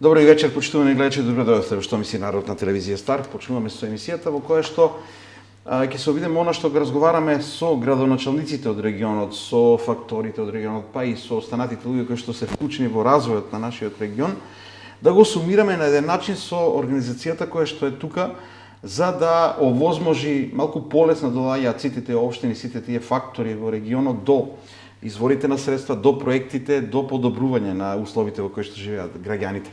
Добро вечер, почитувани гледачи, добро дојдовте во Што мисли народ на телевизија Стар. Почнуваме со емисијата во која што ќе се обидеме она што го разговараме со градоначалниците од регионот, со факторите од регионот, па и со останатите луѓе кои што се вклучени во развојот на нашиот регион, да го сумираме на еден начин со организацијата која што е тука, за да овозможи малку полесно доаѓаат сите тие општини, сите тие фактори во регионот до изворите на средства, до проектите, до подобрување на условите во кои што живеат граѓаните.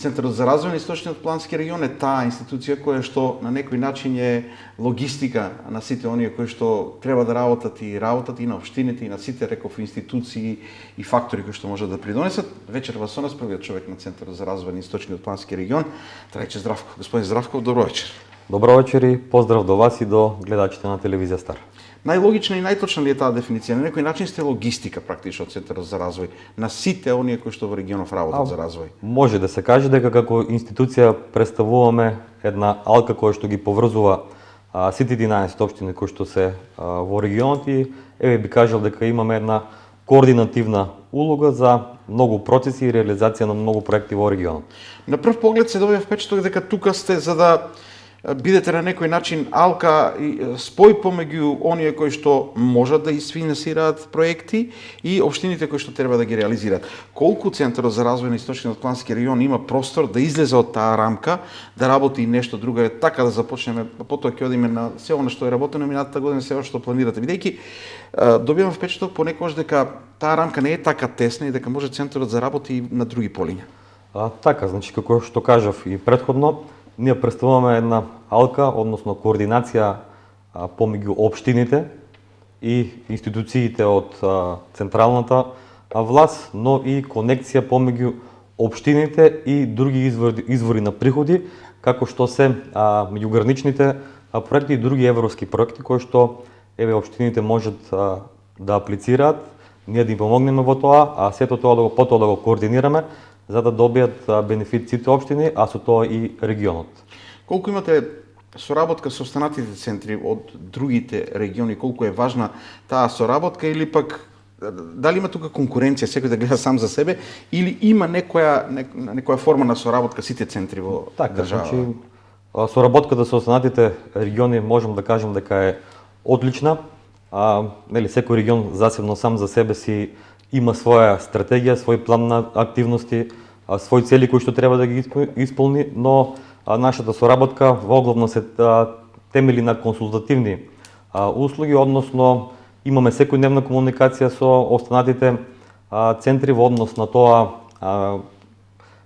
Центарот за развој на Источниот плански регион е таа институција која што на некој начин е логистика на сите оние кои што треба да работат и на општините и на сите реков институции и фактори кои што можат да придонесат. Вечерва со нас првиот човек на Центарот за развој на Источниот плански регион, Трајче Здравков. Господин Здравков, добро вечер. Добро вечер и поздрав до вас и до гледачите на телевизија Стар. Најлогична и најточна ли е таа дефиниција? На некој начин сте логистика практично од Центарот за развој на сите оние кои што во регионов работат за развој. Може да се каже дека како институција представуваме една алка која што ги поврзува сите 11 општини кои што се во регионот и би кажал дека имаме една координативна улога за многу процеси и реализација на многу проекти во регионот. На прв поглед се добива впечаток дека тука сте за да бидете на некој начин алка и спој помеѓу оние кои што можат да isfinansираат проекти и општините кои што треба да ги реализираат. Колку Центарот за развој на Источниот плански регион има простор да излезе од таа рамка, да работи и нешто друго, така да започнеме, потоа ќе одиме на се она што е работено минатата година, се што планирате. Бидејќи добивам впечаток понекогаш дека таа рамка не е така тесна и дека може Центарот да работи и на други полиња. Така, значи како што кажав и претходно, ние представуваме една алка, односно координација помеѓу општините и институциите од централната власт, но и конекција помеѓу општините и други извори на приходи, како што се меѓуграничните проекти и други европски проекти кои што општините можат да аплицираат, ние да им помогнеме во тоа, а сето тоа потоа да го координираме за да добијат бенефит сите општини, а со тоа и регионот. Колку имате соработка со останатите центри од другите региони, колку е важна таа соработка или пак дали има тука конкуренција, секој да гледа сам за себе или има некоја форма на соработка сите центри во држава? Значи, соработката со останатите региони можам да кажам дека е одлична. Секој регион засебно сам за себе си има своја стратегија, свој план на активности, свои цели кои што треба да ги исполни, но нашата соработка во главно се темели на консултативни услуги, односно имаме секојдневна комуникација со останатите центри во однос на тоа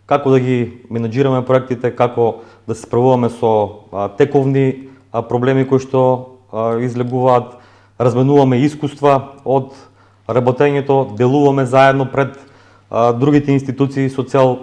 како да ги менаџираме проектите, како да се справуваме со тековни проблеми кои што излегуваат, разменуваме искуства од работењето, делуваме заедно пред другите институции со цел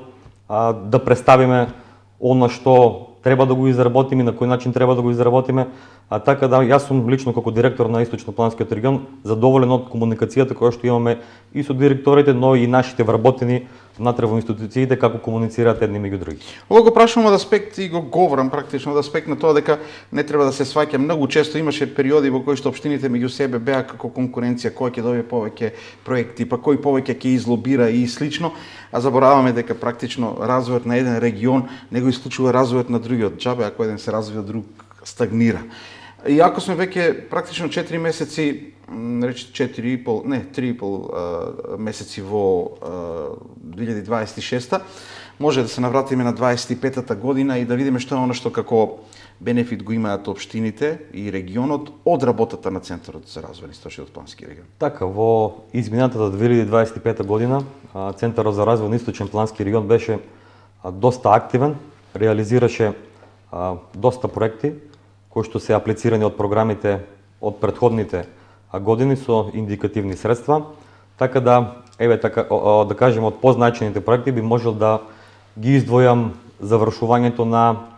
да представиме она што треба да го изработиме и на кој начин треба да го изработиме. Така да, јас сум лично како директор на Источно-планскиот регион задоволен од комуникацијата која што имаме и со директорите, но и нашите вработени внатре во институциите како комуницираат едни меѓу други. Ова го прашувам од аспект и го говорам практично од аспект на тоа дека не треба да се сваќа. Многу често имаше периоди во кои што општините меѓу себе беа како конкуренција, кој ќе добие повеќе проекти, па кој повеќе ќе излобира и слично, а забораваме дека практично развојот на еден регион не го исклучува развојот на другиот. Џабе ако еден се развива, друг стагнира. И ако сме веќе практично 4 месеци, рече 3,5 месеци во 2026, може да се навратиме на 25-та година и да видиме што е оно што како бенефит го имаат општините и регионот од работата на Центарот за развој на Источниот плански регион. Така, во изминатата 2025 година Центарот за развој на Источен плански регион беше доста активен, реализираше доста проекти кои што се аплицирани од програмите од претходните години со индикативни средства, така да да кажем од позначените проекти би можел да ги издвојам завршувањето на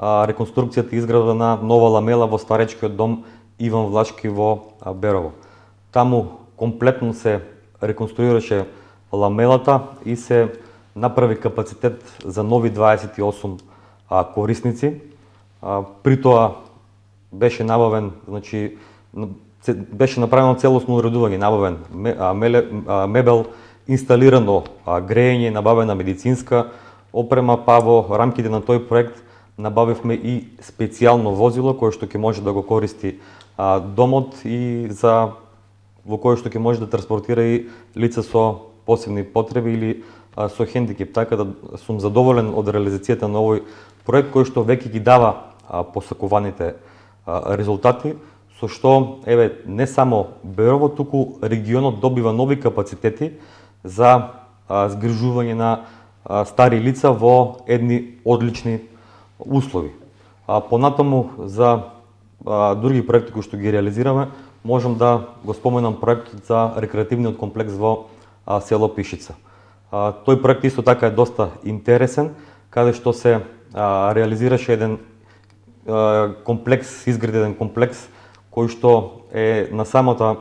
реконструкцијата и изграда на нова ламела во старечкиот дом Иван Влашки во Берово. Таму комплетно се реконструираше ламелата и се направи капацитет за нови 28 корисници. При тоа беше набавен, значи беше направено целосно уредување, набавен мебел, инсталирано грејење, набавена медицинска опрема, па во рамките на тој проект набавивме и специјално возило кое што ќе може да го користи домот и во кое што ќе може да транспортира и лица со посебни потреби или со хендикеп. Така да сум задоволен од реализацијата на овој проект кој што веќе ги дава посакуваните резултати, со што не само Берово, туку регионот добива нови капацитети за згрижување на стари лица во едни одлични услови. Понатаму за други проекти кои што ги реализираме, можам да го споменам проектот за рекреативниот комплекс во село Пишица. Тој проект исто така е доста интересен, каде што се реализираше еден комплекс, изграден комплекс кој што е на самата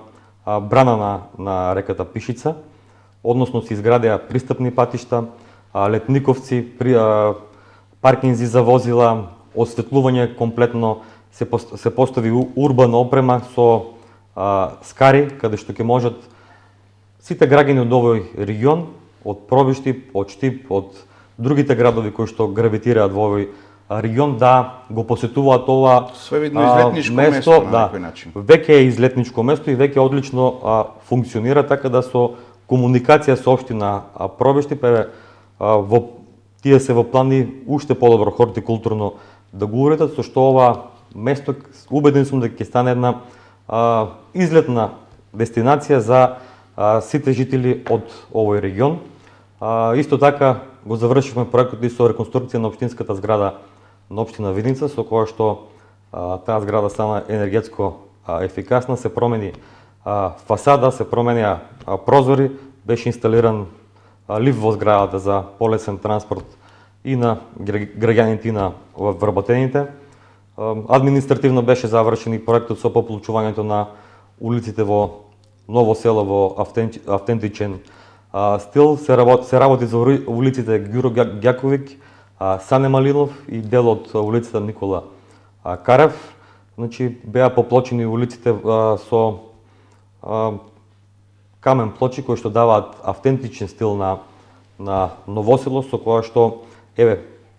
брана на реката Пишица, односно се изградеа пристапни патишта, летниковци, паркинзи за возила, осветлување комплетно, се постави урбана опрема со скари, каде што ќе можат сите граѓани од овој регион, од Пробиштип, од Штип, од другите градови кои што гравитираат во овој регион, да го посетуваат ова свевидно излетничко место на некој начин. Веќе е излетничко место и веќе одлично функционира, така да со комуникација со општина Пробиштип, тие се во плани уште подобро хортикултурно да го уредат, со што ова место убеден сум дека ќе стане една излетна дестинација за сите жители од овој регион. Исто така го завршивме проектот и со реконструкција на општинската зграда на општина Видница, со која што таа зграда стана енергетско ефикасна, се промени фасада, се променија прозори, беше инсталиран лифт во зградата за полесен транспорт и на граѓаните и на вработените. Административно беше завршен и проектот со поплучувањето на улиците во ново село во автентичен стил. Се работи за улиците Ѓуро Ѓаковиќ, Сане Малинов и дел од улицата Никола Карев. Значи беа поплочени улиците со камен плочи кои што даваат автентичен стил на новосело, со која што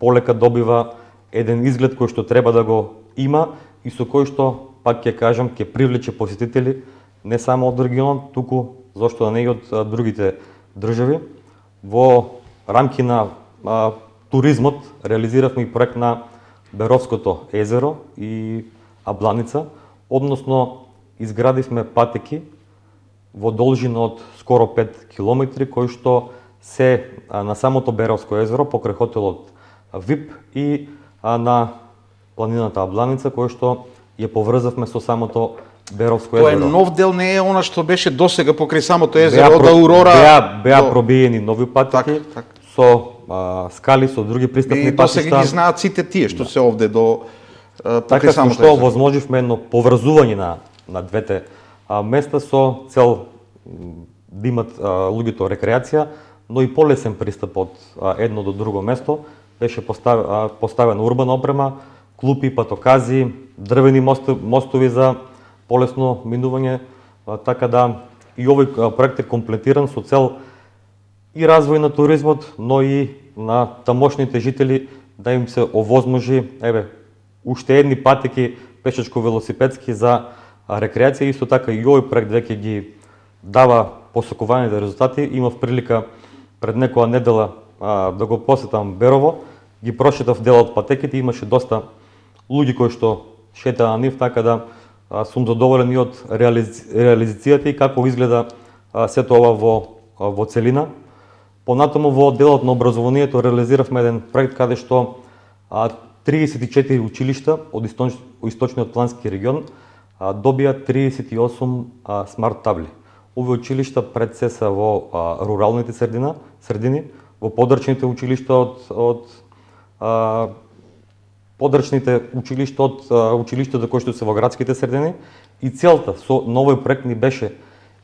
полека добива еден изглед кој што треба да го има и со кој што, пак ќе кажам, ќе привлече посетители не само од регионот, туку зошто да не и од другите држави. Во рамки на туризмот реализиравме и проект на Беровското езеро и Абланица, односно изградивме патеки во должина од скоро 5 километри, кои што се на самото Беровско езеро, покрај хотелот ВИП и на планината Абланица, кој што ја поврзавме со самото Беровско езеро. Тоа е нов дел, не е она што беше досега покрај самото езеро од Аурора. Беа пробиени нови патеки со скали, со други пристапни патишта. И досега ги знаат сите тие што се овде до покрај самото езеро. Така што возможивме едно поврзување на двете места со цел да имат луѓето рекреација, но и полесен пристап од едно до друго место. Беше поставена урбана опрема, клупи, патокази, дрвени мостови за полесно минување, така да и овој проект е комплетиран со цел и развој на туризмот, но и на тамошните жители да им се овозможи уште едни патеки пешачко-велосипедски за рекреација. Исто така и овој проект веќе ги дава посакуваните резултати. Имав прилика пред некоја недела да го посетам Берово, ги прошетав дел од патеките, имаше доста луѓе кои што шетаа на нив, така да сум задоволен и од реализацијата и како изгледа сето ова во целина. Понатаму во делот на образованието реализиравме еден проект каде што 34 училишта од источниот плански регион добија 38 смарт табли. Овие училишта пред се се во руралните средини, во подрачните училишта од подрачните училишта од училиштата кои што се во градските средини, и целта со новој проект ни беше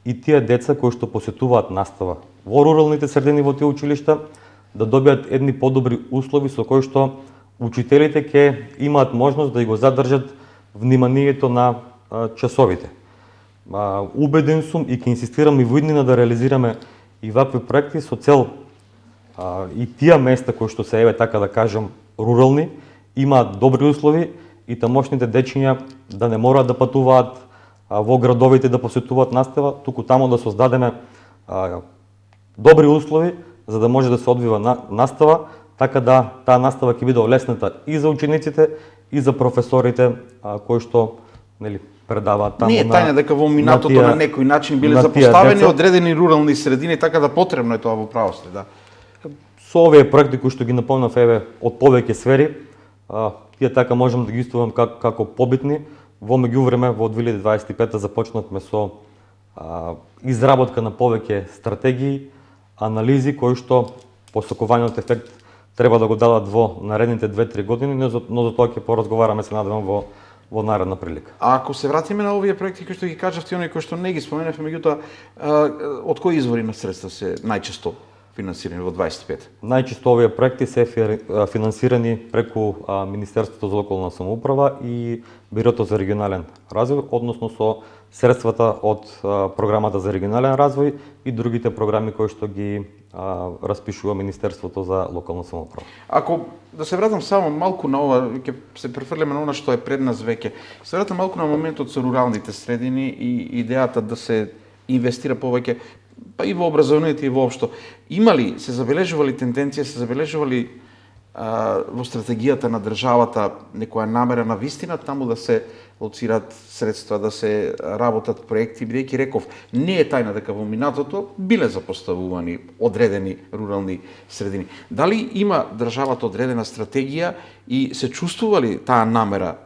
и тие деца кои што посетуваат настава во руралните средини во тие училишта да добијат едни подобри услови со кои што учителите ќе имаат можност да го задржат вниманието на часовите. Убеден сум и ќе инсистирам и во иднина да реализираме и вакви проекти со цел и тие места кои што се еве така да кажам рурални имаат добри услови и тамошните дечиња да не мораат да патуваат во градовите да посетуваат настава, туку таму да создадеме добри услови за да може да се одвива настава, така да таа настава ќе биде олесната и за учениците и за професорите кои што предаваат таму. Не е тајна дека во минатото на некој начин биле запоставени одредени рурални средини, така да потребно е тоа во правосле, да. Со овие проекти кои што ги напомнав еве од повеќе сфери, тие така можам да ги истувам како побитни. Во меѓувреме во 2025 започнавме со изработка на повеќе стратегии, анализи кои што посокуваниот ефект треба да го дадат во наредните 2-3 години, но за тоа ќе поразговараме се надевам во наредна прилика. А ако се вратиме на овие проекти кои што ги кажавте, оние кои што не ги споменавме, меѓутоа од кои извори на средства се најчесто финансирани во 25? Најчесто овие проекти се финансирани преку Министерството за локална самоуправа и Бирото за регионален развој, односно со средствата од програмата за регионален развој и другите програми кои што ги распишува Министерството за локална самоуправа. Ако да се вратам само малку на ова, ќе се префрлиме на она што е пред нас веќе. Се вратам малку на моментот со руралните средини и идејата да се инвестира повеќе па и во образованието и воопшто. Има ли, се забележували тенденција, се забележували во стратегијата на државата некоја намера на вистина таму да се лоцираат средства, да се работат проекти, бидејќи реков, не е тајна дека во минатото биле запоставувани одредени рурални средини. Дали има државата одредена стратегија и се чувствували таа намера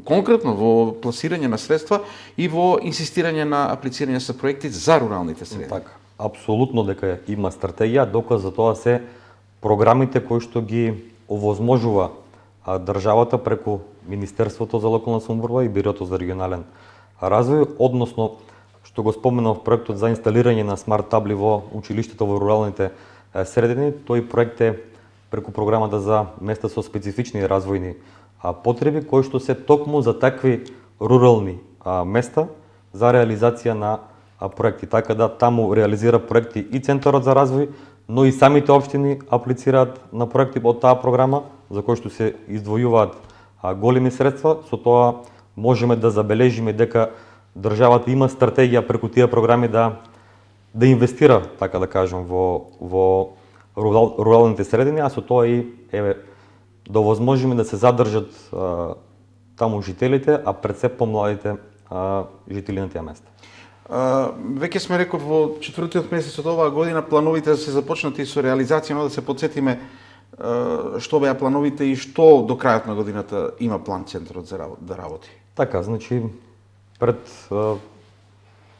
конкретно во пласирање на средства и во инсистирање на аплицирање со проекти за руралните средини? Така, апсолутно дека има стратегија, доказ за тоа се програмите кои што ги овозможува државата преку Министерството за локална самоуправа и Бирото за регионален развој, односно што го споменав проектот за инсталирање на смарт табли во училиштата во руралните средини, тој проект е преку програмата за места со специфични развојни потреби, кои што се токму за такви рурални места за реализација на проекти. Така да таму реализира проекти и Центарот за развој, но и самите општини аплицираат на проекти од таа програма, за кои што се издвојуваат големи средства. Со тоа можеме да забележиме дека државата има стратегија преку тие програми да инвестира, така да кажам, во руралните средини, а со тоа и да овозможиме да се задржат таму жителите, а пред се помладите жители на тие места. Веќе сме реков во четвртиот месец од оваа година плановите да се започнати со реализација, но да се подсетиме што беа плановите и што до крајот на годината има план Центарот да работи. Така, значи пред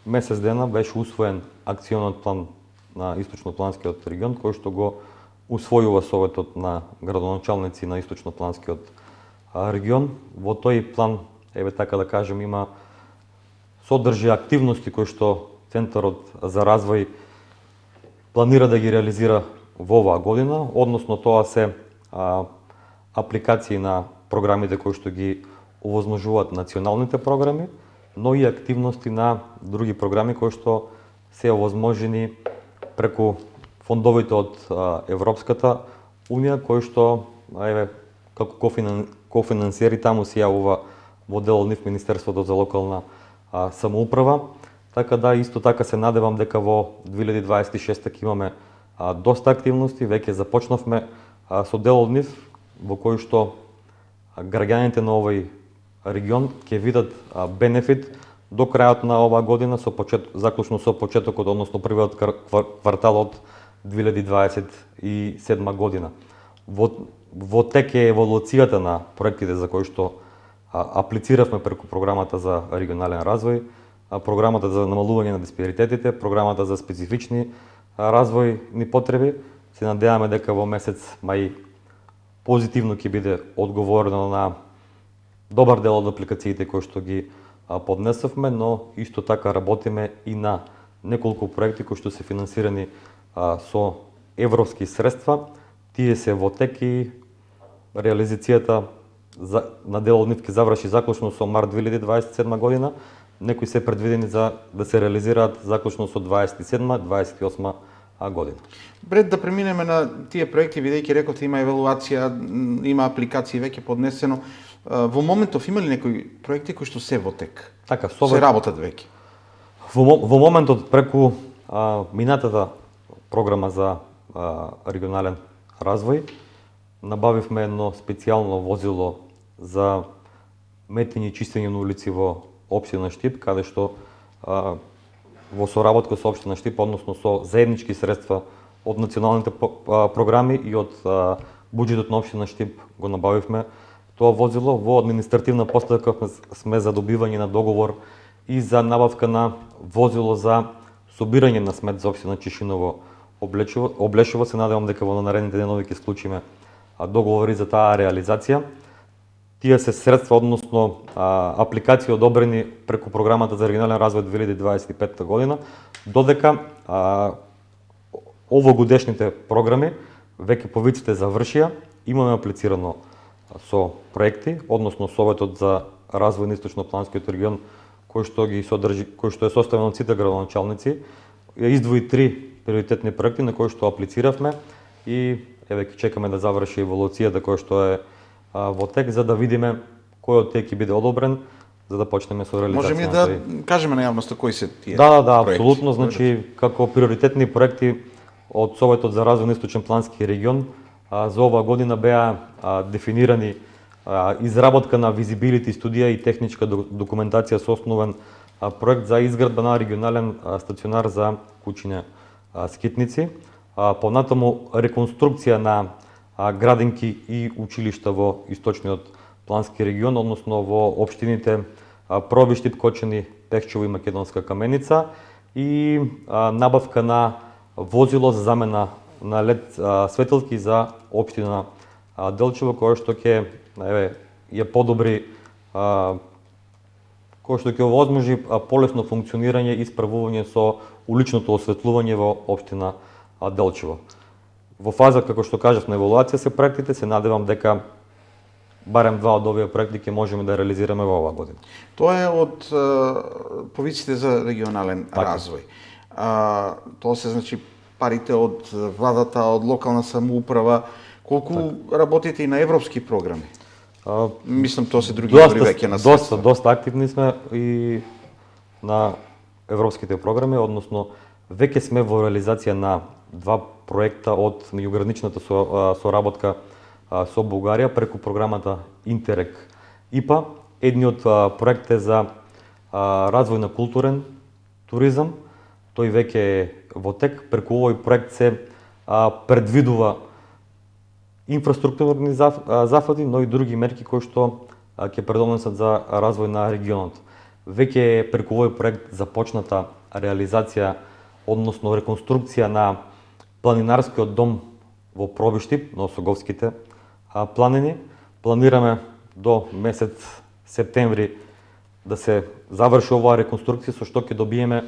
месец дена беше усвоен акционот план на Источнопланскиот регион, кој што го усвојува Советот на градоначалници на Источнопланскиот регион. Во тој план, така да кажем, има содржи активности кои што Центарот за развој планира да ги реализира во оваа година, односно тоа се апликации на програмите кои што ги овозможуваат националните програми, но и активности на други програми кои што се овозможени преку фондовите од Европската Унија, кои што како кофинансиери таму се јавува во дел од нив Министерството за локална самоуправа. Така да, исто така се надевам дека во 2026 ќе имаме доста активности, веќе започнавме со дел од нив, во кој што граѓаните на овој регион ќе видат бенефит до крајот на оваа година, заклучно со почетокот, односно првиот квартал од 2027 година. Во тек е еволуцијата на проектите за кои што аплициравме преку програмата за регионален развој, програмата за намалување на диспаритетите, програмата за специфични развојни потреби. Се надеваме дека во месец мај позитивно ќе биде одговорено на добар дел од апликациите кои што ги поднесовме, но исто така работиме и на неколку проекти кои што се финансирани со европски средства. Тие се во тек и реализацијата на дел од нив ќе заврши заклучно со март 2027 година. Некои се предвидени за да се реализираат заклучно со 27-28 година. Пред да преминеме на тие проекти, бидејќи рековте има евалуација, има апликации веќе поднесено, во моментов има ли некои проекти кои што се во тек? Така, се работат веќе? Во моментот преку минатата програма за регионален развој набавивме едно специјално возило за метење и чистење на улици во општина Штип, каде што во соработка со општина Штип, односно со заеднички средства од националните програми и од буџетот на општина Штип го набавивме тоа возило. Во административна постапка сме за добивање на договор и за набавка на возило за собирање на смет за општина Чишиново Облешово. Се надевам дека во наредните денови ќе склучиме договори за таа реализација. Тие се средства, односно апликации одобрени преку програмата за регионален развој 2025 година, додека овогодишните програми веќе повиците завршија, имаме аплицирано со проекти, односно Советот за развој на Источно-Планскиот регион, кој што е составен од сите градоначалници, издвои 3 приоритетни проекти на кои што аплициравме и еве ќе чекаме да заврши еволуцијата која што е во тек, за да видиме кој од тие ќе биде одобрен, за да почнеме со реализација. Можеме да кажеме на јавноста кои се тие? Да, апсолутно, значи како приоритетни проекти од Советот за развој на Источен-Плански регион за оваа година беа дефинирани изработка на визибилити студија и техничка документација со основен проект за изградба на регионален стационар за кучине скитници, понатаму реконструкција на градинки и училишта во Источниот Плански регион, односно во општините Проби, Штип, Кочани, Пехчево и Македонска Каменица, и набавка на возило за замена на лед светилки за општина Делчево, кое што ќе ја подобри, кое што ќе овозможи полесно функционирање и справување со уличното осветлување во општина Делчево. Во фаза, како што кажав, на евалуација се проектите, се надевам дека барем 2 од овие проекти ќе можеме да реализираме во оваа година. Тоа е од повиците за регионален развој. Тоа се значи парите од владата, од локална самоуправа. Колку работите и на европски програми? Мислам, тоа се други избори веќе на средства. Доста активни сме и на европските програми, односно веќе сме во реализација на 2 проекта од меѓуграничната соработка со Бугарија преку програмата Интерек ИПА. Едниот проект е за развој на културен туризам. Тој веќе е во тек. Преку овој проект се предвидува инфраструктурни зафати, но и други мерки кои што ќе предонесат за развој на регионот. Веќе е преку овој проект започната реализација, односно реконструкција на планинарскиот дом во Пробиштип, на Осоговските планини. Планираме до месец септември да се заврши оваа реконструкција, со што ќе добиеме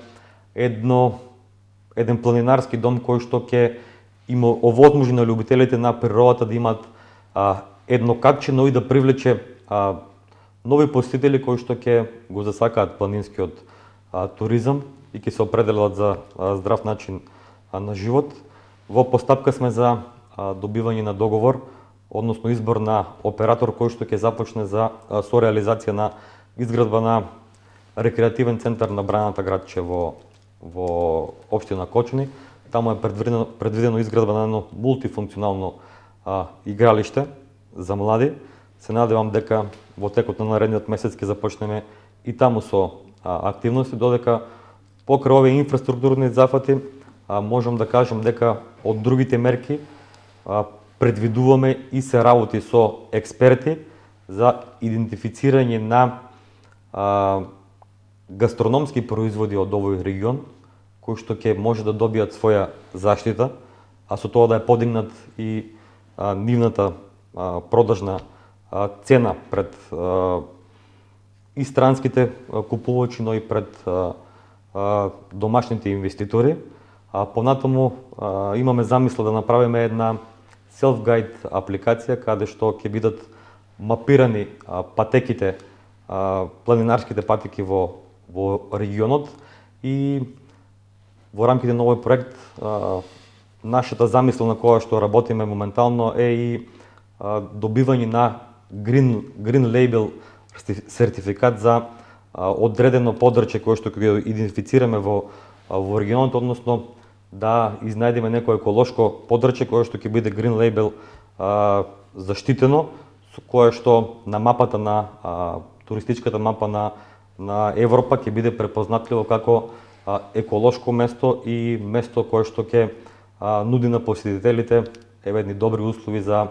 еден планинарски дом кој што ќе има овозможи на љубителите на природата да имат едно катче, но и да привлече нови посетители кои што ќе го засакаат планинскиот туризам и ќе се определат за здрав начин на живот. Во постапка сме за добивање на договор, односно избор на оператор кој што ќе започне со реализација на изградба на рекреативен центар на Брајаната градче во општина Кочани. Таму е предвидено изградба на едно мултифункционално игралиште за млади. Се надевам дека во текот на наредниот месец ќе започнеме и таму со активности, додека покрај овие инфраструктурни зафати можам да кажам дека од другите мерки предвидуваме и се работи со експерти за идентифицирање на гастрономски производи од овој регион, кои што ќе може да добијат своја заштита, а со тоа да е подигнат и нивната продажна цена пред и странските купувачи, но и пред домашните инвеститори. Понатаму имаме замисла да направиме една self-guide апликација каде што ќе бидат мапирани патеките, планинарските патеки во регионот, и во рамките на овој проект нашата замисла на која што работиме моментално е и добивање на Green Label сертификат за одредено подрачје кое што ќе го идентифицираме во регионот, односно да изнајдеме некое еколошко подрачје кое што ќе биде Green Label заштитено, со кое што на мапата на туристичката мапа на Европа ќе биде препознатливо како еколошко место и место кое што ќе нуди на посетителите едни добри услови за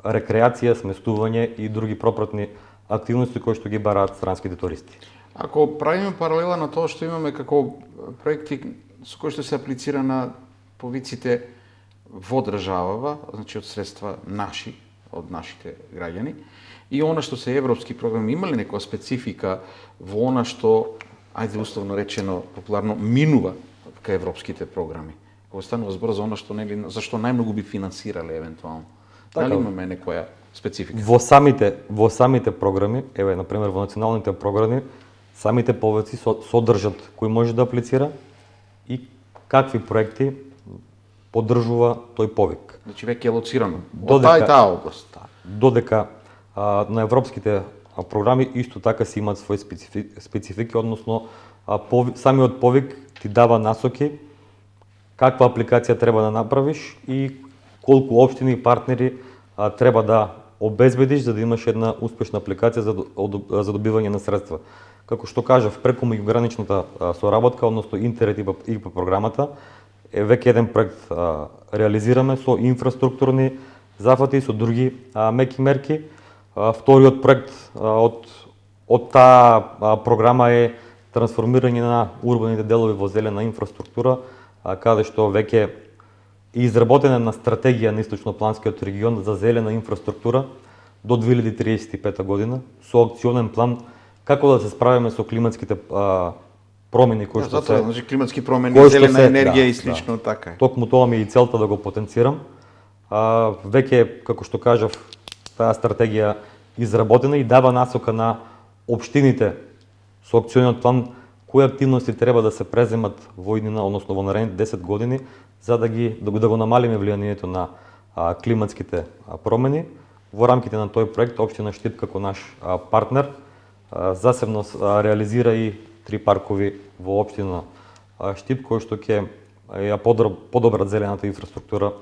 рекреација, сместување и други пропратни активности кои што ги бараат странските туристи. Ако правиме паралела на тоа што имаме како проекти со кои што се аплицира на повиците во државава, значи од средства наши, од нашите граѓани, и она што се европски програми, има ли некоја специфика во она што, ајде условно речено, популарно, минува кај европските програми? Кога станува збор за она што зашто најмногу би финансирале евентуално? Дали имаме некоја специфика? Во самите програми, еве на пример во националните програми, самите повици содржат кој може да аплицира и какви проекти поддржува тој повик. Значи веќе е лоцирано од таа и таа област. Додека на европските програми исто така си имаат свои специфики, односно самиот повик ти дава насоки каква апликација треба да направиш и колку општини и партнери треба да обезбедиш за да имаш една успешна апликација за добивање на средства. Како што кажав, преку меѓуграничната соработка, односно Интерред и по програмата, веќе еден проект реализираме со инфраструктурни зафати и со други меки мерки. Вториот проект од таа програма е трансформирање на урбаните делови во зелена инфраструктура, каде што веќе е изработена на стратегија на Источнопланскиот регион за зелена инфраструктура до 2035 година со акционен план како да се справиме со климатските промени кои што се значи климатски промени, зелена енергија и слично, така е. Токму тоа ми е и целта да го потенцирам. Веќе, како што кажав, таа стратегија изработена и дава насока на општините со акциониот план кои активности треба да се преземат во иднина, односно во наредните 10 години, за да го намалиме влијанието на климатските промени. Во рамките на тој проект општина Штип како наш партнер засебно реализира и 3 паркови во општина Штип кои што ќе ја подобрат зелената инфраструктура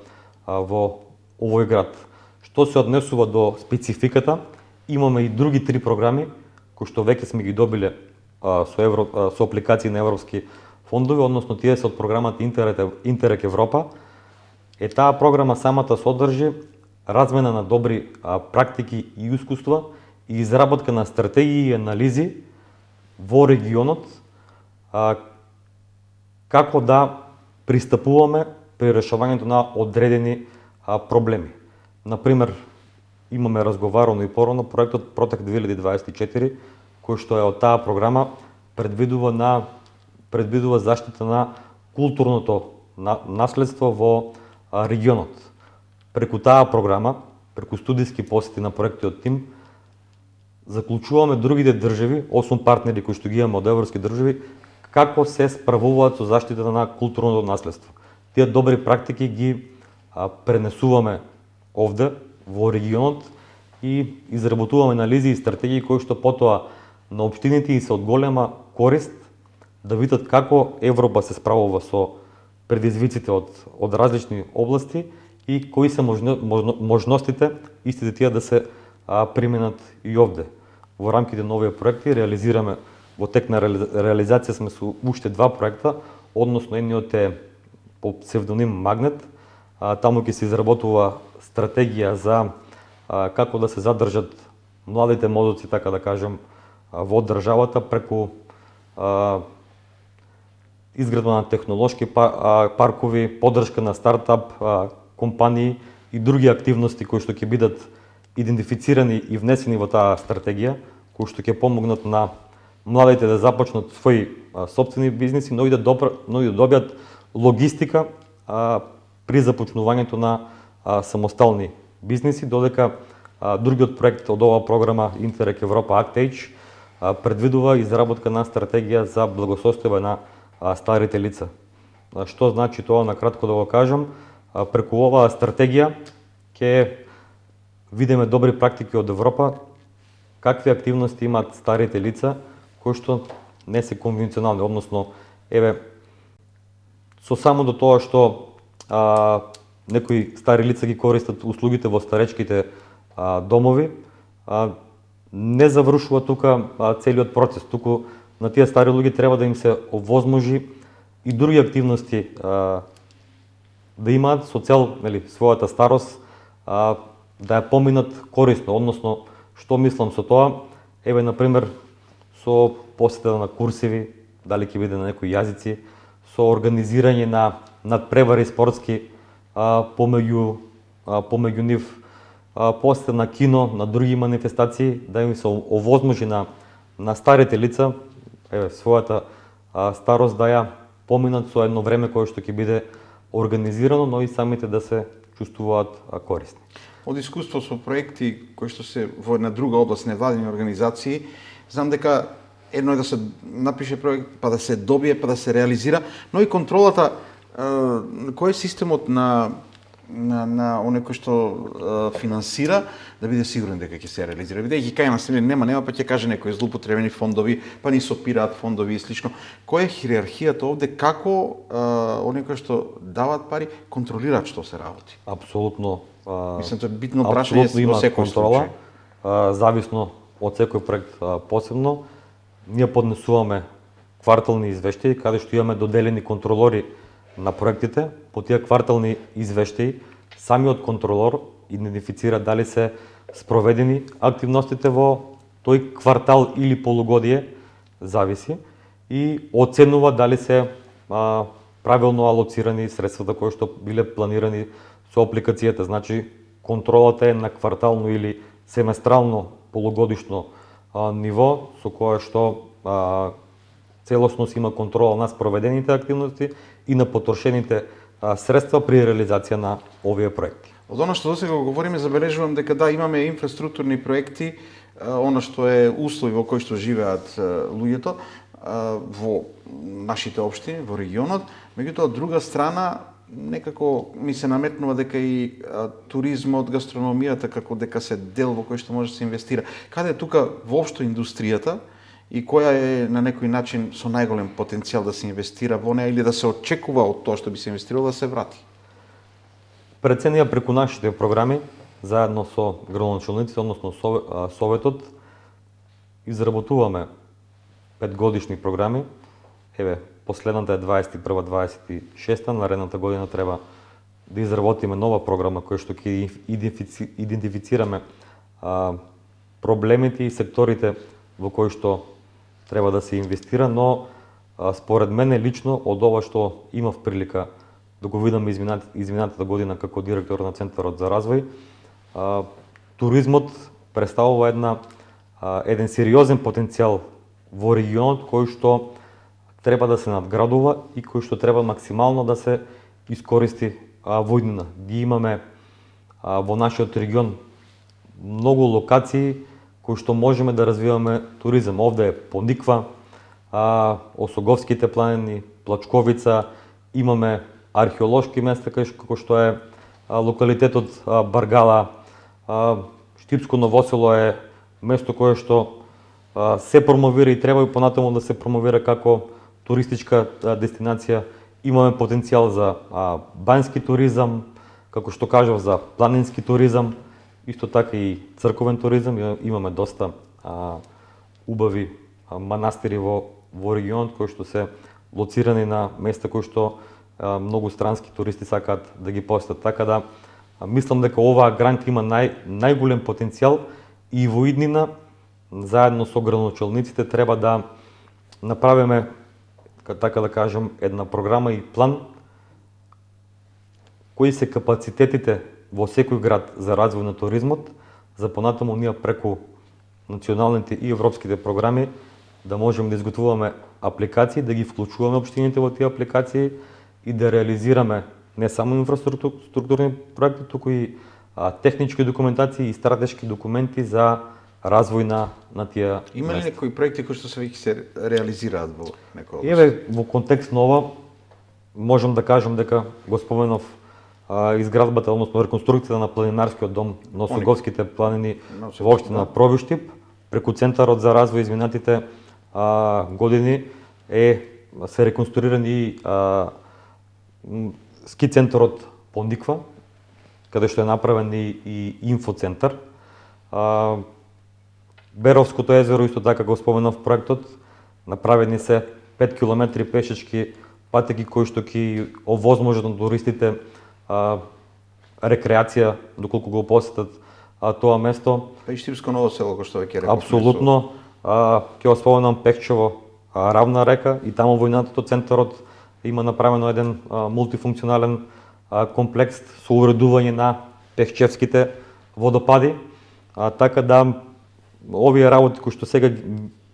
во овој град. Што се однесува до спецификата, имаме и други 3 програми кои што веќе сме ги добиле со апликации на европски фондови, односно тие се од програмата Интерред Европа. Таа програма самата содржи размена на добри практики и искуства и изработка на стратегии и анализи во регионот како да пристапуваме при решавањето на одредени проблеми. Например, имаме разговарано и порано проектот Протек 2024, кој што е од таа програма предвидува заштита на културното наследство во регионот. Преку таа програма, преку студиски посети на проектиот тим, заклучуваме другите држави, 8 партнери кои што ги имаме од европски држави, како се справуваат со заштитата на културното наследство. Тие добри практики ги пренесуваме овде во регионот и изработуваме анализи и стратегии кои што потоа на општините и се од голема корист да видат како Европа се справува со предизвиците од различни области и кои се можностите истите тие да се применат и овде. Во рамките на овие проекти реализираме во тек на реализација сме со уште 2 проекта, односно едниот е по псевдоним Магнет. Таму ќе се изработува стратегија за како да се задржат младите мозоци, така да кажем, во државата преку изградба на технолошки паркови, поддршка на стартап компании и други активности кои што ќе бидат идентифицирани и внесени во таа стратегија, кои што ќе помогнат на младите да започнат своји сопствени бизниси, но и да добијат логистика при започнувањето на самостални бизниси, додека другиот проект од оваа програма Интерред Европа ActAge предвидува изработка на стратегија за благосостојба на старите лица. Што значи тоа, на кратко да го кажам? Преку оваа стратегија ќе видиме добри практики од Европа, какви активности имаат старите лица кои што не се конвенционални, односно со само до тоа што некои стари лица ги користат услугите во старечките домови, не завршува тука целиот процес, туку на тие стари луѓе треба да им се овозможи и други активности да имаат со цел својата старост да ја поминат корисно, односно што мислам со тоа, на пример со посета на курсеви, дали ќе биде на некои јазици, со организирање на надпревари спортски помеѓу нив, посета на кино, на други манифестации, да им се овозможи на старите лица својата старост да ја поминат со едно време кое што ќе биде организирано, но и самите да се чувствуваат корисни. Од искуство со проекти кои што се во една друга област, невладини организации, знам дека едно е да се напише проект, па да се добие, па да се реализира, но и контролата, кој е системот на оној кој што финансира, да биде сигурен дека ќе се реализира. Бидејќи кај нас нема, па ќе каже некои злоупотребени фондови, па ни сопираат фондови и слично. Која е хиерархијата овде, како оние кои што даваат пари контролираат што се работи? Апсолутно. Мислам, тоа е битно прашање во секој контрола, зависно од секој проект посебно. Ние поднесуваме квартални извештаи каде што имаме доделени контролори на проектите. По тие квартални извештаи самиот контролор идентифицира дали се спроведени активностите во тој квартал или полугодие, зависи, и оценува дали се правилно алоцирани средствата кои што биле планирани со апликацијата. Значи, контролата е на квартално или семестрално полугодишно ниво, со кое што целосно се има контрола на спроведените активности и на потрошените средства при реализација на овие проекти. Од оно што досега говориме, забележувам дека да, имаме инфраструктурни проекти, оно што е услови во кои што живеат луѓето во нашите општини, во регионот, меѓутоа од друга страна некако ми се наметнува дека и туризмот, гастрономијата како дека се дел во кој што може да се инвестира. Каде е тука воопшто индустријата и која е на некој начин со најголем потенцијал да се инвестира во неа или да се очекува од тоа што би се инвестирало да се врати? Преценија преку нашите програми, заедно со градоначалниците, односно Советот, изработуваме 5-годишни програми. Последната е 21-26, наредната година треба да изработиме нова програма која што ќе идентифицираме проблемите и секторите во кои што треба да се инвестира, но според мене лично од ова што имав прилика да го видам изминатата година како директор на Центарот за развој, туризмот представува еден сериозен потенцијал во регионот кој што треба да се надградува и кој што треба максимално да се искористи во иднина. Ги имаме во нашиот регион многу локации кои што можеме да развиваме туризам. Овде е Пониква, Осоговските планини, Плачковица, имаме археолошки места како што е локалитетот Баргала, Штипско Новосело е место кое што се промовира и треба и понатаму да се промовира како туристичка дестинација. Имаме потенцијал за банјски туризам, како што кажав, за планински туризам, исто така и црковен туризам. Имаме доста убави манастири во регионот кои што се лоцирани на места кои што многу странски туристи сакаат да ги посетат. Така да мислам дека оваа грант има најголем потенцијал и во иднина заедно со градоначалниците треба да направиме, така да кажем, една програма и план кои се капацитетите во секој град за развој на туризмот, за понатаму ние преку националните и европските програми да можеме да изготвуваме апликации, да ги вклучуваме општините во тие апликации и да реализираме не само инфраструктурни проекти, туку и технички документации и стратешки документи за развој на тие. Има ли некои проекти кои што се реализираат во некоја област? Еве, во контекст на ова, можам да кажам дека го споменав изградбата, односно реконструкцијата на планинарскиот дом на Осоговските планини во општина Пробиштип, преку Центарот за развој изминатите години се реконструирани ски центарот Пониква, каде што е направен и инфоцентар. Беровското езеро исто така го споменав проектот, направени се 5 километри пешачки патеки кои што ќе овозможат на туристите рекреација доколку го посетат тоа место. Пештипско ново село кој што веќе реков. Апсолутно. Ќе го споменам Пекчево, Равна река, и таму во инатото центарот има направено еден мултифункционален комплекс со уредување на пешчевските водопади, така да овие работи кои што сега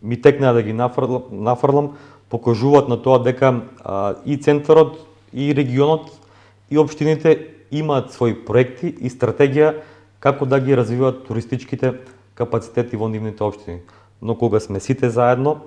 ми текнаа да ги нафрлам покажуваат на тоа дека и центарот, и регионот, и општините имаат своји проекти и стратегија како да ги развиваат туристичките капацитети во нивните општини. Но кога сме сите заедно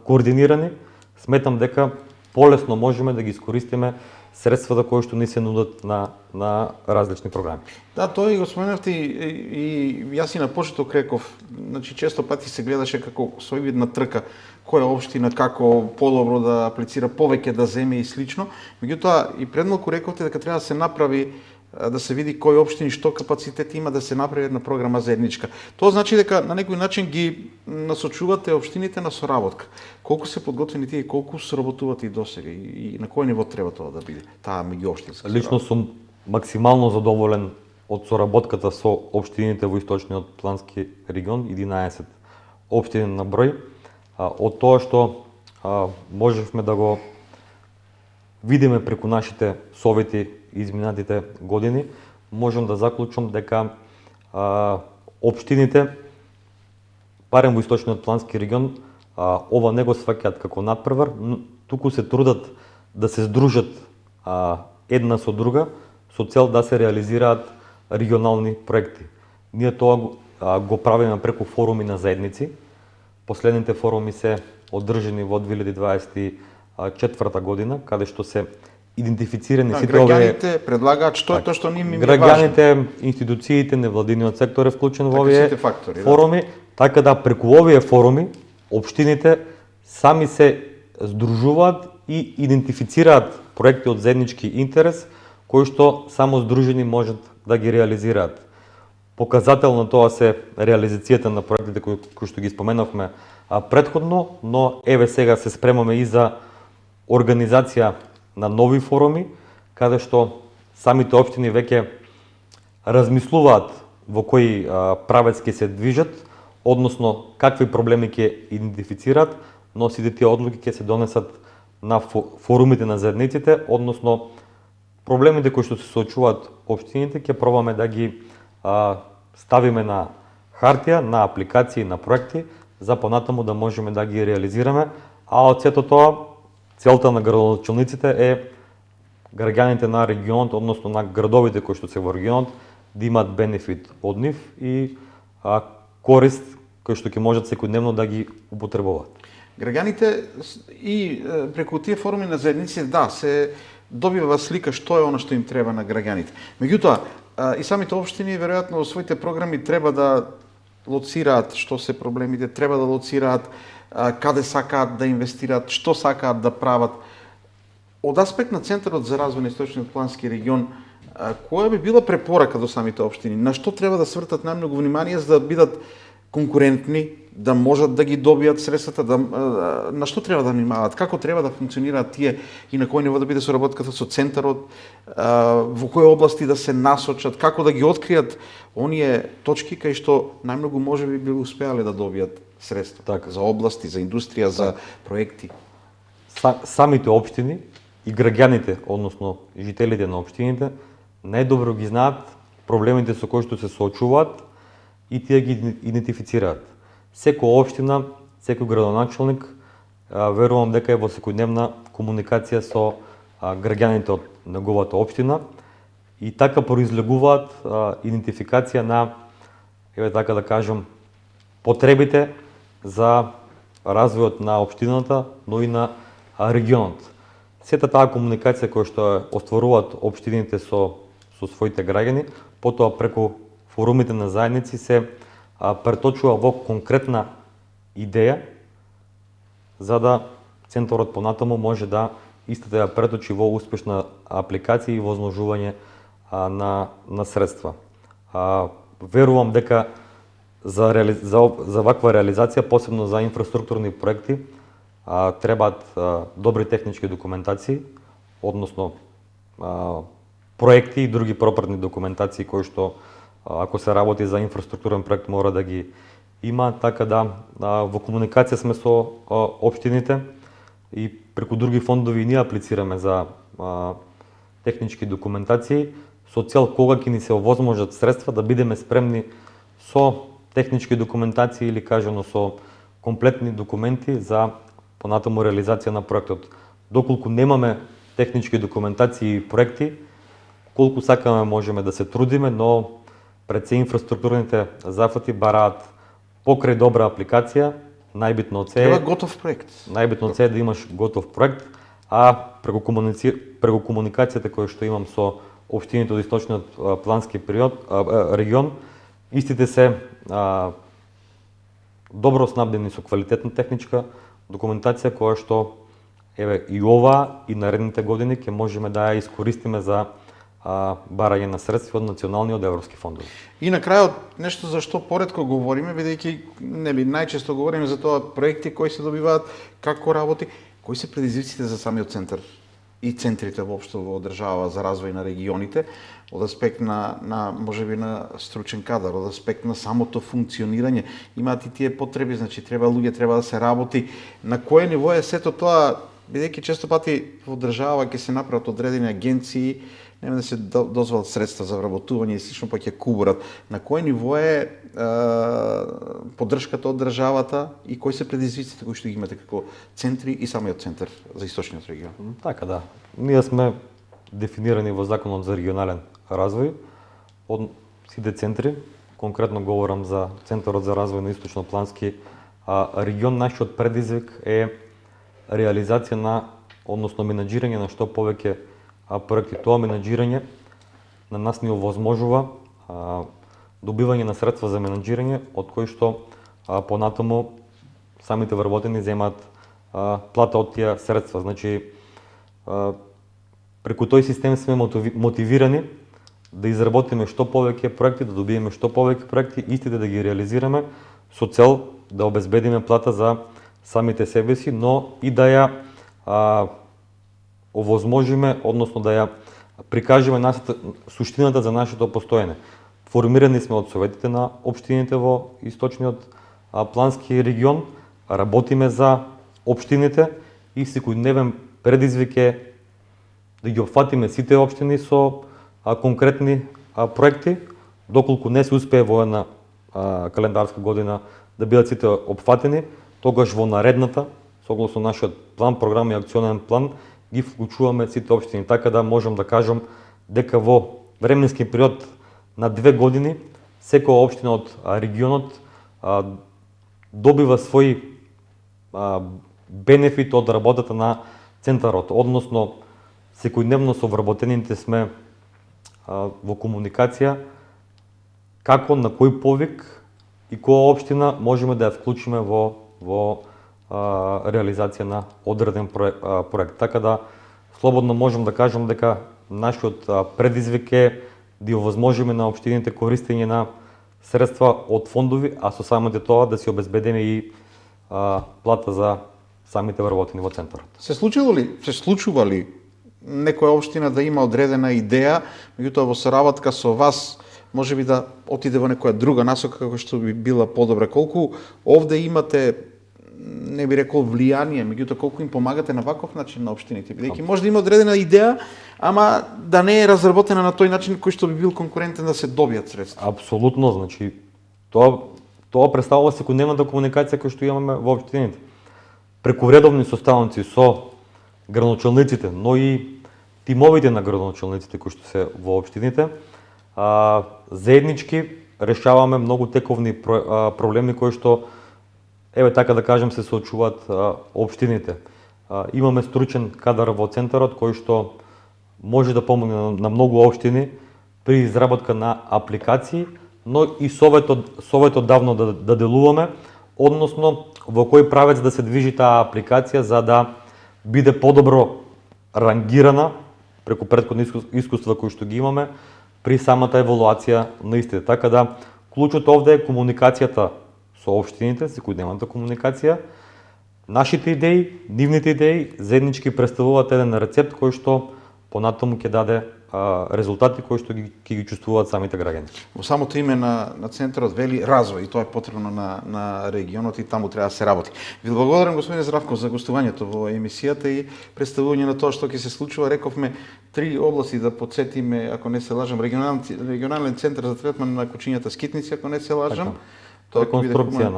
координирани, сметам дека полесно можеме да ги искористиме средствата кои што ни се нудат на различни програми. Да, тој го споменавте и јас и на почеток реков, значи често пати се гледаше како сојвидна трка која општина како подобро да аплицира, повеќе да земе и слично. Меѓутоа и пред малку рековте дека треба да се направи, да се види кои општини што капацитет има да се направи една програма заедничка. Тоа значи дека на некој начин ги насочувате општините на соработка. Колку се подготвени тие, колку соработувате и досега и на кој ниво треба тоа да биде, таа меѓуопштинска? Лично сум максимално задоволен од соработката со општините во источниот плански регион, 11 општини на број, од тоа што можевме да го видиме преку нашите совети изминатите години, можам да заклучам дека општините, барем во источниот плански регион, ова не го сваќаат како надпревар, туку се трудат да се здружат една со друга со цел да се реализираат регионални проекти. Ние тоа го правиме преку форуми на заедници. Последните форуми се одржани во 2024 година, каде што се идентифицирани сите овие... Граѓаните предлагаат што е тоа што ним е важно. Граѓаните, институциите, невладиниот сектор е вклучен во овие форуми, така да преку овие форуми општините сами се здружуваат и идентифицираат проекти од заеднички интерес кои што само здружени можат да ги реализираат. Показател на тоа се реализацијата на проектите кои што ги споменавме претходно, но еве сега се спремаме и за организација на нови форуми, каде што самите општини веќе размислуваат во кој правец ќе се движат, односно какви проблеми ќе идентифицираат, но сите тие одлуки ќе се донесат на форумите на заедниците, односно проблемите кои што се соочуваат општините ќе пробаме да ги ставиме на хартија, на апликации, на проекти, за понатаму да можеме да ги реализираме, а од сето тоа целта на градоначалниците е граѓаните на регионот, односно на градовите кои што се во регионот, да имаат бенефит од нив и корист кој што ќе можат секојдневно да ги употребуваат. Граѓаните и преку тие форуми на заедниците, да, се добива слика што е она што им треба на граѓаните. Меѓутоа, и самите општини веројатно во своите програми треба да лоцираат што се проблемите, треба да лоцираат каде сакаат да инвестираат, што сакаат да прават. Од аспект на Центарот за развој на источниот плански регион, која би била препорака до самите општини? На што треба да свртат најмногу внимание за да бидат конкурентни, да можат да ги добијат средствата, на што треба да внимаваат, како треба да функционираат тие и на кој ниво да биде соработката со Центарот, во кои области да се насочат, како да ги откријат оние точки кај што најмногу можеби би успеале да добијат средства така, за области, за индустрија, за проекти. Самите општини и граѓаните, односно жителите на општините, најдобро ги знаат проблемите со кои што се соочуваат и тие ги идентифицираат. Секоја општина, секој градоначалник, верувам дека е во секојдневна комуникација со граѓаните од неговата општина и така произлегуваат идентификација на, еве така да кажам, потребите за развојот на општината, но и на регионот. сета таа комуникација која што ја остваруваат општините со своите граѓани, потоа преку форумите на заедници се преточува во конкретна идеја за да центарот понатаму може да истата ја преточи во успешна апликација и возможување на средства. Верувам дека за ваква реализација, посебно за инфраструктурни проекти, требаат добри технички документации, односно проекти и други пропратни документации кои што ако се работи за инфраструктурен проект мора да ги има, така да во комуникација сме со општините и преку други фондови ние аплицираме за технички документации со цел кога ќе ни се овозможат средства да бидеме спремни со технички документации или кажано со комплетни документи за понатаму реализација на проектот. Доколку немаме технички документации и проекти, колку сакаме можеме да се трудиме, но пред се инфраструктурните зафати бараат покрај добра апликација, најбитно од се Треба готов проект. Најбитно од се е да имаш готов проект, а преку комуникацијата која што имам со општините од источниот плански регион, истите се добро снабдени со квалитетна техничка документација која што и ова и наредните години ќе можеме да ја искористиме за барање на средства од национални и од европски фондови. И на крајот нешто за што поретко говориме, бидејќи најчесто говориме за тоа проекти кои се добиваат, како работи, кои се предизвиците за самиот центар и центрите воопшто во држава за развој на регионите, од аспект на можеби на стручен кадар, од аспект на самото функционирање, имаат и тие потреби, значи треба луѓе, треба да се работи. На кое ниво е сето тоа, бидејќи често пати во држава ќе се направат одредени агенции, нема да се дозволат средства за вработување и слично, па ќе кубурат. На кој ниво е поддршката од државата и кои се предизвиците кои што ги имате како центри и самиот центар за источниот регион? Така да. Ние сме дефинирани во Законот за регионален развој од сите центри, конкретно говорам за Центарот за развој на источноплански регион. Нашиот предизвик е реализација на, односно менаџирање на што повеќе проекти. Тоа менаџирање на нас ни овозможува добивање на средства за менаџирање, од кои што понатаму самите вработени земаат плата од тие средства. Значи, преку тој систем сме мотивирани да изработиме што повеќе проекти, да добиеме што повеќе проекти, истите да ги реализираме со цел да обезбедиме плата за самите себе си, но и да ја овозможиме, односно да ја прикажеме суштината за нашето постоење. Формирани сме од советите на општините во источниот плански регион, работиме за општините и секојдневен предизвик е да ги опфатиме сите општини со конкретни проекти, доколку не се успее во една календарска година да бидат сите опфатени, тогаш во наредната, согласно нашиот план, програма и акционен план, ги вклучуваме сите општини, така да можам да кажам дека во временски период на 2 години секоја општина од регионот добива свој бенефит од работата на центарот, односно секојдневно со вработените сме во комуникација како на кој повик и која општина можеме да ја вклучиме во реализација на одреден проект. Така да слободно можам да кажам дека нашиот предизвик е да овозможиме на општините користење на средства од фондови, а со самите тоа да си обезбедиме и плата за самите вработени во центарот. Се случува ли некоја општина да има одредена идеја, меѓутоа во соработка со вас можеби да отиде во некоја друга насока како што би била подобра? Колку овде имате, не би рекол влијание, меѓутоа колку им помагате на ваков начин на општините, бидејќи може да има одредена идеја, ама да не е разработена на тој начин кој што би бил конкурентен да се добијат средства. Апсолутно, значи тоа представува секојдневната комуникација која што имаме во општините. Преку редовни состаноци со градоначалниците, но и тимовите на градоначалниците кои што се во општините, заеднички решаваме многу тековни проблеми кои што, еве така да кажем, се соочуваат општините. Имаме стручен кадар во центарот кој што може да помогне на многу општини при изработка на апликации, но и советот давно да делуваме, односно во кој правец да се движи таа апликација за да биде подобро рангирана преку претходни искуства кои што ги имаме при самата евалуација на истите. Така да клучот овде е комуникацијата со општините, секојдневната комуникација, нашите идеи, нивните идеи заеднички представуваат еден рецепт кој што понатаму ќе даде резултати кои што ќе ги чувствуваат самите граѓани. Во самото име на центарот вели развој и тоа е потребно на регионот и таму треба да се работи. Ви благодарам господине Здравков за гостувањето во емисијата и представување на тоа што ќе се случува. Рековме 3 области да потсетиме, ако не се лажам, регионален центар за третман на кучињата скитници, ако не се лажам. Тоа реконструкција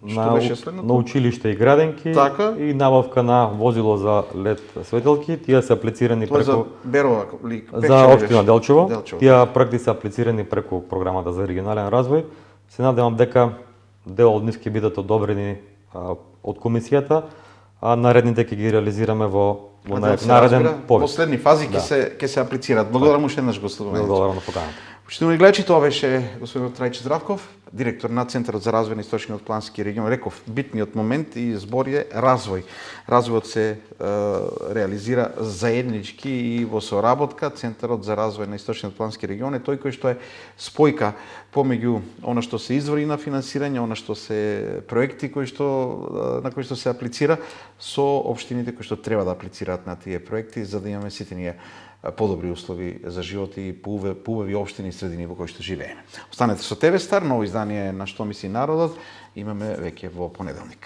на училиште и граденки и набавка на возило за лед светелки. Тие се аплицирани преку за Берова за општина Делчево. Тие проекти се аплицирани преку програмата за регионален развој. Се надевам дека дел од нив ќе бидат одобрени од комисијата, а наредните ќе ги реализираме во нареден повеќе. Последни фази ќе се аплицираат. Благодарам уште еднаш гостувањето. Благодарам на поканата. Почитувани гледачи, тоа беше господин Трајче Здравков, директор на Центарот за развој на Источниот плански регион. Реков, битниот момент и збор е развој. Развојот се реализира заеднички и во соработка. Центарот за развој на Источниот плански регион е тој кој што е спојка помеѓу она што се извори на финансирање, она што се проекти на кои што се аплицира со општините кои што треба да аплицираат на тие проекти за да имаме сите ние подобри услови за живот и поубави општини и средини во кои што живееме. Останете со ТВ Стар, ново издание на Што мисли народот, имаме веќе во понеделник.